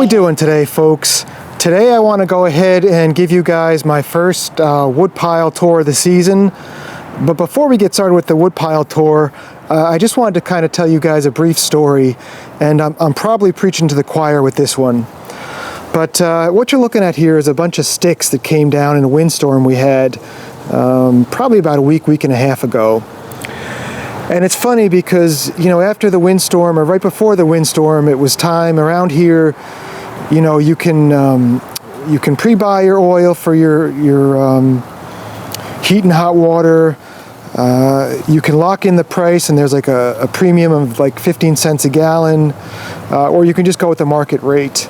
we doing today, folks? Today I want to go ahead and give you guys my first woodpile tour of the season. But before we get started with the woodpile tour, I just wanted to kind of tell you guys a brief story, and I'm probably preaching to the choir with this one. But what you're looking at here is a bunch of sticks that came down in a windstorm we had probably about a week and a half ago. And it's funny because, you know, after the windstorm, or right before the windstorm, it was time around here, you know, you can pre-buy your oil for your heat and hot water. You can lock in the price, and there's like a premium of like 15 cents a gallon, or you can just go with the market rate.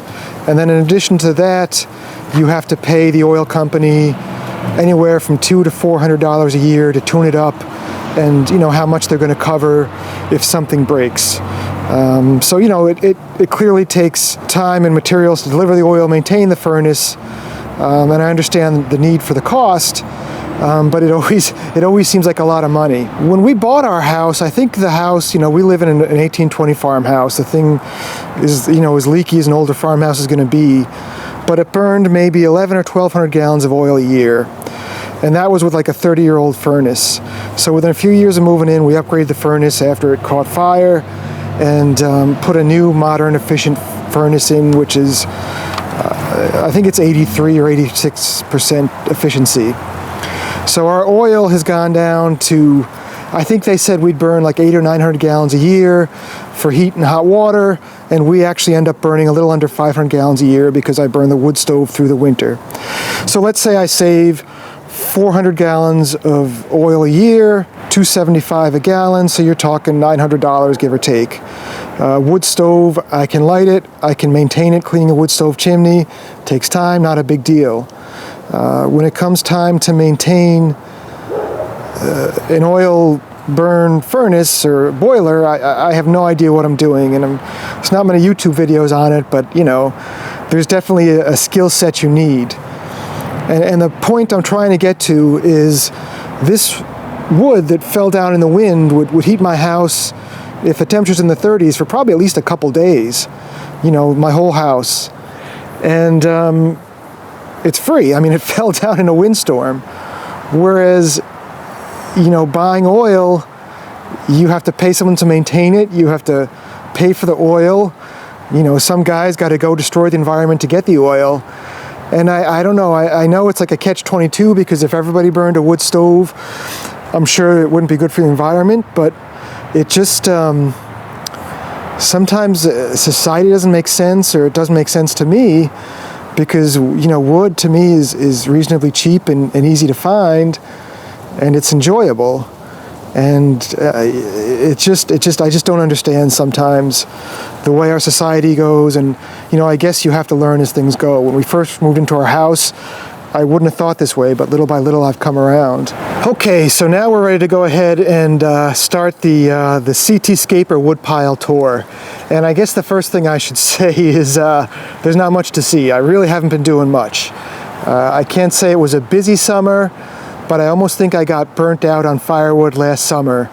And then in addition to that, you have to pay the oil company anywhere from $200 to $400 a year to tune it up, and you know how much they're going to cover if something breaks. So you know it clearly takes time and materials to deliver the oil, maintain the furnace, and I understand the need for the cost, but it always seems like a lot of money. When we bought our house, I think the house, you know, we live in an 1820 farmhouse. The thing is, you know, as leaky as an older farmhouse is going to be, but it burned maybe 11 or 1,200 gallons of oil a year. And that was with like a 30-year-old furnace. So within a few years of moving in, we upgraded the furnace after it caught fire and put a new modern efficient furnace in, which is, I think it's 83 or 86% efficiency. So our oil has gone down to, I think they said we'd burn like 800 or 900 gallons a year for heat and hot water, and we actually end up burning a little under 500 gallons a year because I burn the wood stove through the winter. So let's say I save 400 gallons of oil a year, $2.75 a gallon, so you're talking $900 give or take. Wood stove, I can light it, I can maintain it. Cleaning a wood stove chimney takes time, not a big deal. When it comes time to maintain an oil burn furnace or boiler, I have no idea what I'm doing, and there's not many YouTube videos on it, but you know, there's definitely a skill set you need. And the point I'm trying to get to is this wood that fell down in the wind would heat my house if the temperature's in the 30s for probably at least a couple days, you know, my whole house. And it's free. I mean, it fell down in a windstorm. Whereas, you know, buying oil, you have to pay someone to maintain it. You have to pay for the oil. You know, some guy's got to go destroy the environment to get the oil. And I don't know, I know it's like a catch-22, because if everybody burned a wood stove, I'm sure it wouldn't be good for the environment, but it just, sometimes society doesn't make sense, or it doesn't make sense to me, because, you know, wood to me is reasonably cheap and easy to find, and it's enjoyable. And I just don't understand sometimes the way our society goes. And, you know, I guess you have to learn as things go. When we first moved into our house, I wouldn't have thought this way, but little by little I've come around. Okay, so now we're ready to go ahead and start the CTscape or woodpile tour. And I guess the first thing I should say is there's not much to see. I really haven't been doing much. I can't say it was a busy summer, but I almost think I got burnt out on firewood last summer.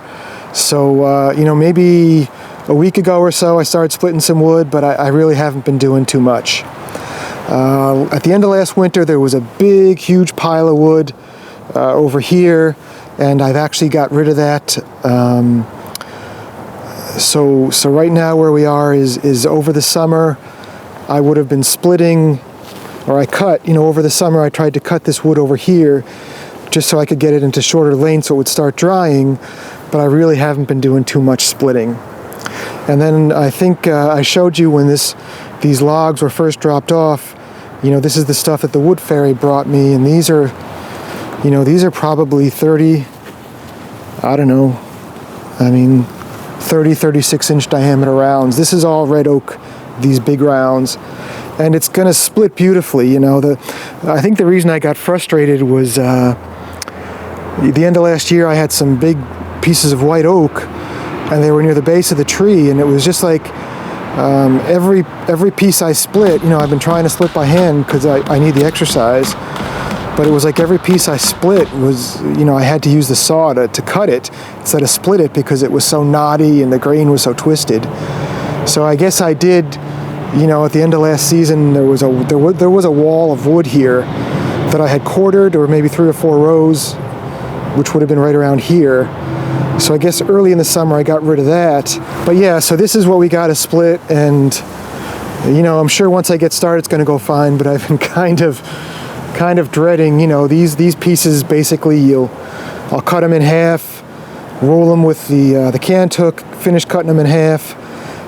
So, you know, maybe a week ago or so I started splitting some wood, but I really haven't been doing too much. At the end of last winter, there was a big, huge pile of wood over here, and I've actually got rid of that. So right now where we are is over the summer, I would have been splitting, or I cut, you know, over the summer I tried to cut this wood over here, just so I could get it into shorter lengths so it would start drying, but I really haven't been doing too much splitting. And then I think I showed you when these logs were first dropped off, you know, this is the stuff that the wood fairy brought me, and these are, you know, these are probably 30, I don't know, I mean, 30, 36-inch diameter rounds. This is all red oak, these big rounds. And it's going to split beautifully, you know. I think the reason I got frustrated was at the end of last year I had some big pieces of white oak, and they were near the base of the tree, and it was just like every piece I split, you know, I've been trying to split by hand because I need the exercise, but it was like every piece I split was, you know, I had to use the saw to cut it instead of split it because it was so knotty and the grain was so twisted. So I guess I did at the end of last season, there was a wall of wood here that I had quartered, or maybe 3 or 4 rows, which would have been right around here. So I guess early in the summer I got rid of that. But yeah, so this is what we got to split, and I'm sure once I get started it's going to go fine. But I've been kind of dreading, these pieces. Basically, I'll cut them in half, roll them with the cant hook, finish cutting them in half,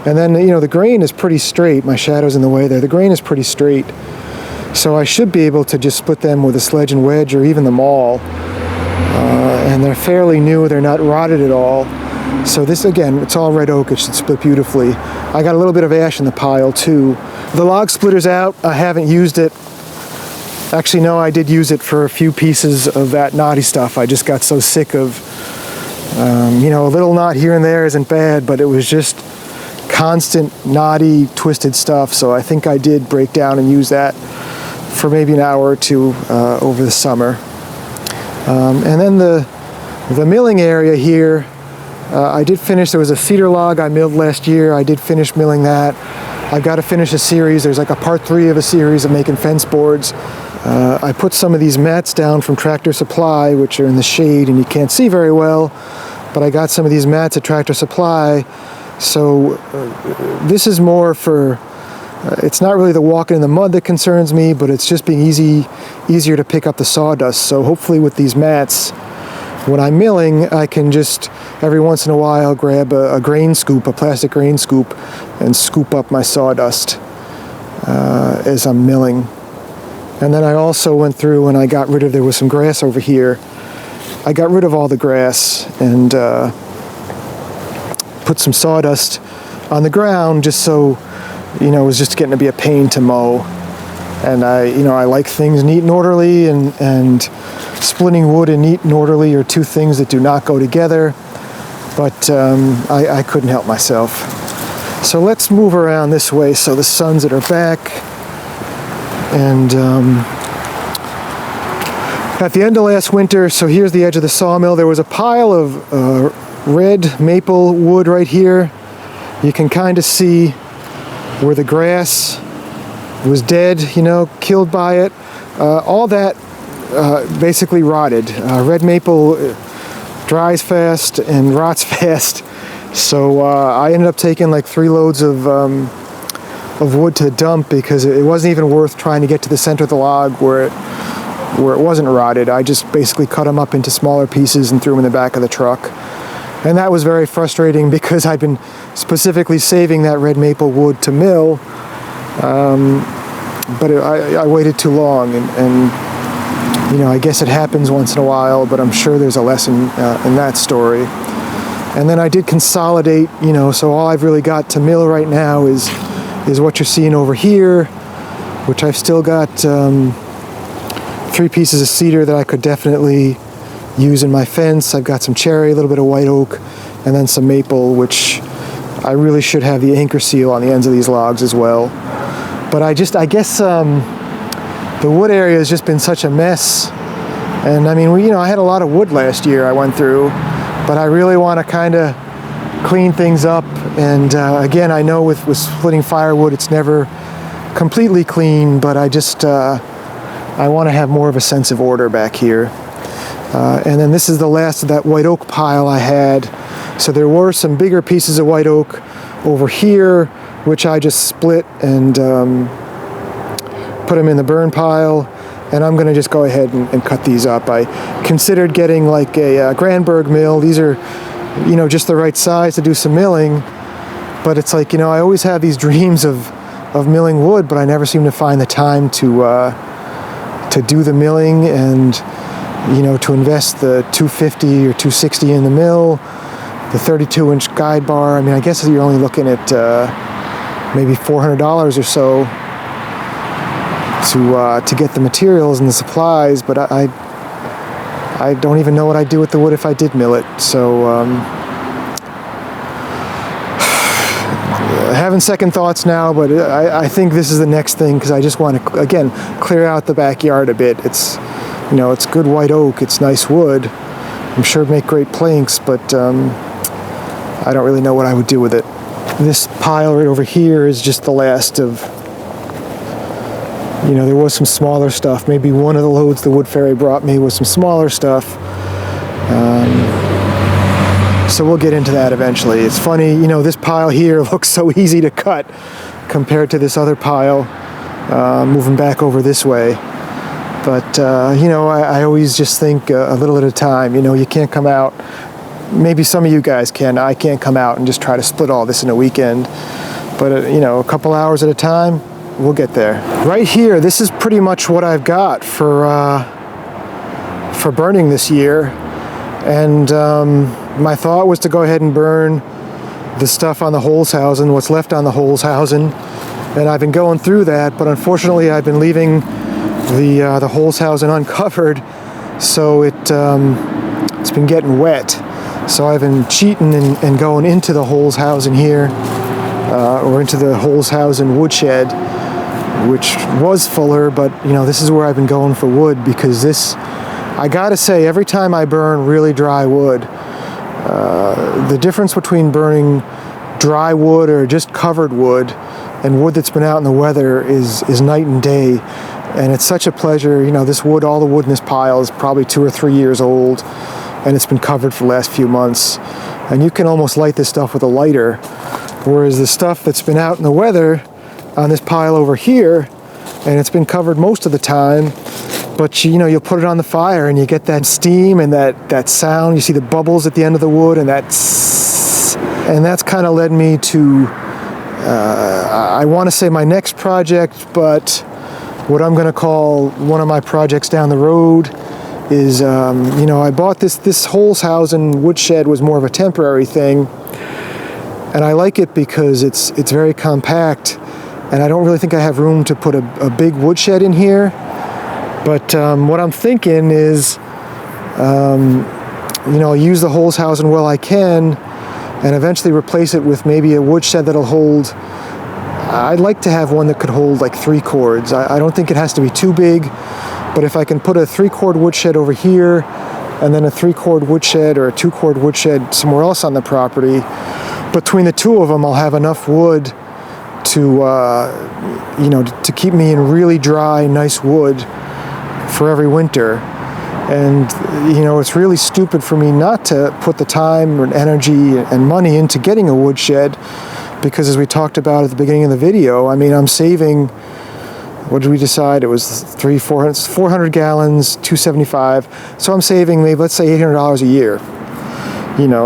and then the grain is pretty straight. My shadow's in the way there. The grain is pretty straight, so I should be able to just split them with a sledge and wedge, or even the maul. And they're fairly new. They're not rotted at all. So this, again, it's all red oak. It should split beautifully. I got a little bit of ash in the pile too. The log splitter's out. I haven't used it. Actually, no, I did use it for a few pieces of that knotty stuff. I just got so sick of, a little knot here and there isn't bad, but it was just constant knotty, twisted stuff. So I think I did break down and use that for maybe an hour or two over the summer. And then the milling area here, I did finish. There was a cedar log I milled last year. I did finish milling that. I've got to finish a series. There's like a part 3 of a series of making fence boards. I put some of these mats down from Tractor Supply, which are in the shade and you can't see very well, but I got some of these mats at Tractor Supply. So this is more for, it's not really the walking in the mud that concerns me, but it's just being easier to pick up the sawdust. So hopefully with these mats, when I'm milling, I can just every once in a while grab a grain scoop, a plastic grain scoop, and scoop up my sawdust as I'm milling. And then I also went through and I got rid of, there was some grass over here. I got rid of all the grass and put some sawdust on the ground just so, it was just getting to be a pain to mow. And I like things neat and orderly, and splitting wood and neat and orderly are two things that do not go together, but I couldn't help myself. So let's move around this way so the sun's at our back. And at the end of last winter, so here's the edge of the sawmill, there was a pile of red maple wood right here. You can kind of see where the grass was dead, killed by it. All that basically rotted. Red maple dries fast and rots fast. So I ended up taking like 3 loads of wood to the dump because it wasn't even worth trying to get to the center of the log where it wasn't rotted. I just basically cut them up into smaller pieces and threw them in the back of the truck. And that was very frustrating because I'd been specifically saving that red maple wood to mill. But I waited too long, and I guess it happens once in a while, but I'm sure there's a lesson in that story. And then I did consolidate, so all I've really got to mill right now is what you're seeing over here, which I've still got 3 pieces of cedar that I could definitely use in my fence. I've got some cherry, a little bit of white oak, and then some maple, which I really should have the anchor seal on the ends of these logs as well. But I guess the wood area has just been such a mess. And I mean, I had a lot of wood last year I went through, but I really want to kind of clean things up. And again, I know with splitting firewood, it's never completely clean, but I just, I want to have more of a sense of order back here. And then this is the last of that white oak pile I had. So there were some bigger pieces of white oak over here, which I just split and put them in the burn pile. And I'm going to just go ahead and cut these up. I considered getting like a Granberg mill. These are, just the right size to do some milling. But it's like, I always have these dreams of milling wood, but I never seem to find the time to do the milling and, to invest the $250 or $260 in the mill, the 32-inch guide bar. I mean, I guess you're only looking at maybe $400 or so to get the materials and the supplies, but I don't even know what I'd do with the wood if I did mill it. So having second thoughts now, but I think this is the next thing because I just want to, again, clear out the backyard a bit. It's, it's good white oak, it's nice wood. I'm sure it'd make great planks, but I don't really know what I would do with it. this pile right over here is just the last of, there was some smaller stuff. Maybe one of the loads the Wood Fairy brought me was some smaller stuff. So we'll get into that eventually. It's funny, this pile here looks so easy to cut compared to this other pile moving back over this way. But, I always just think a little at a time. You can't come out. Maybe some of you guys can. I can't come out and just try to split all this in a weekend. But, a couple hours at a time, we'll get there. Right here, this is pretty much what I've got for burning this year. And my thought was to go ahead and burn the stuff on the Holzhausen, what's left on the Holzhausen. And I've been going through that, but unfortunately I've been leaving the Holzhausen uncovered, so it's been getting wet. So I've been cheating and going into the Holzhausen here, or into the Holzhausen woodshed, which was fuller, but this is where I've been going for wood, because this, I gotta say, every time I burn really dry wood, the difference between burning dry wood or just covered wood and wood that's been out in the weather is night and day. And it's such a pleasure. This wood, all the wood in this pile is probably 2 or 3 years old, and it's been covered for the last few months. And you can almost light this stuff with a lighter, whereas the stuff that's been out in the weather on this pile over here, and it's been covered most of the time, but you'll put it on the fire and you get that steam and that sound. You see the bubbles at the end of the wood, and that's kind of led me to, I want to say my next project, but what I'm going to call one of my projects down the road is, I bought this Holzhausen woodshed was more of a temporary thing, and I like it because it's very compact, and I don't really think I have room to put a big woodshed in here. But what I'm thinking is, I'll use the Holzhausen well I can, and eventually replace it with maybe a woodshed that'll hold. I'd like to have one that could hold like 3 cords. I don't think it has to be too big, but if I can put a 3-cord woodshed over here, and then a 3-cord woodshed or a 2-cord woodshed somewhere else on the property, between the two of them, I'll have enough wood to keep me in really dry, nice wood for every winter. And it's really stupid for me not to put the time and energy and money into getting a woodshed, because as we talked about at the beginning of the video, I'm saving, what did we decide? It was 400 gallons, $275. So I'm saving maybe, let's say, $800 a year.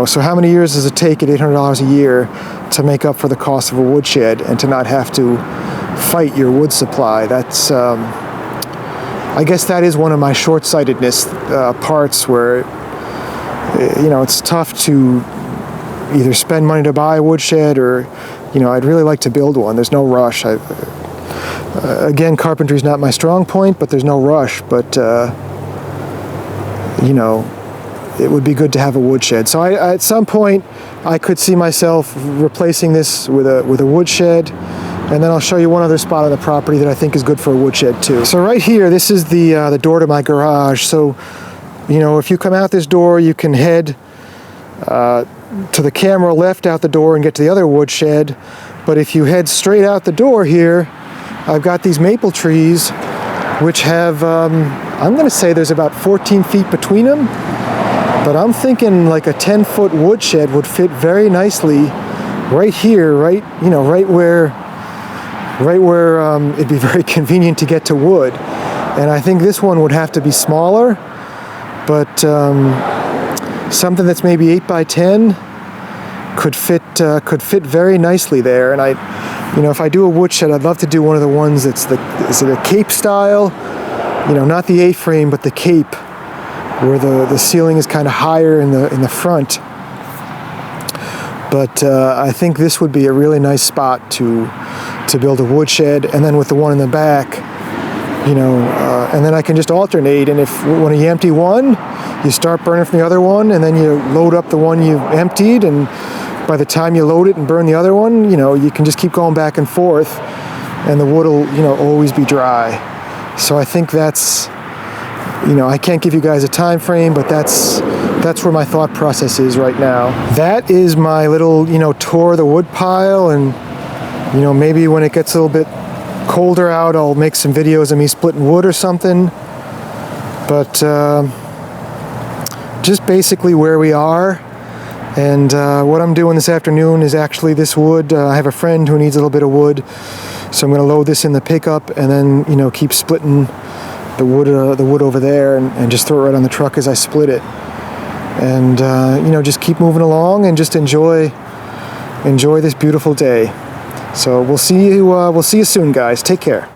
So how many years does it take at $800 a year to make up for the cost of a woodshed and to not have to fight your wood supply? That's, I guess that is one of my short-sightedness parts, where, it's tough to either spend money to buy a woodshed or, I'd really like to build one. There's no rush. Again, carpentry's not my strong point, but there's no rush. But, it would be good to have a woodshed. So at some point, I could see myself replacing this with a woodshed. And then I'll show you one other spot on the property that I think is good for a woodshed too. So right here, this is the door to my garage. So, if you come out this door, you can head to the camera left out the door and get to the other woodshed. But if you head straight out the door here, I've got these maple trees, which have, I'm going to say there's about 14 feet between them. But I'm thinking like a 10-foot woodshed would fit very nicely right here, right where it'd be very convenient to get to wood. And I think this one would have to be smaller, but something that's maybe 8 by 10 could fit very nicely there. And if I do a woodshed, I'd love to do one of the ones that's is it a cape style? Not the A-frame, but the cape, where the ceiling is kind of higher in the front. But I think this would be a really nice spot to build a woodshed, and then with the one in the back, and then I can just alternate. And when you empty one, you start burning from the other one, and then you load up the one you emptied, and by the time you load it and burn the other one, you can just keep going back and forth, and the wood will, always be dry. So I think that's, I can't give you guys a time frame, but that's that's where my thought process is right now. That is my little, tour of the wood pile, and maybe when it gets a little bit colder out, I'll make some videos of me splitting wood or something. But just basically where we are. And what I'm doing this afternoon is actually this wood. I have a friend who needs a little bit of wood, so I'm going to load this in the pickup and then keep splitting the wood over there and just throw it right on the truck as I split it. And just keep moving along and just enjoy this beautiful day. So we'll see you soon, guys. Take care.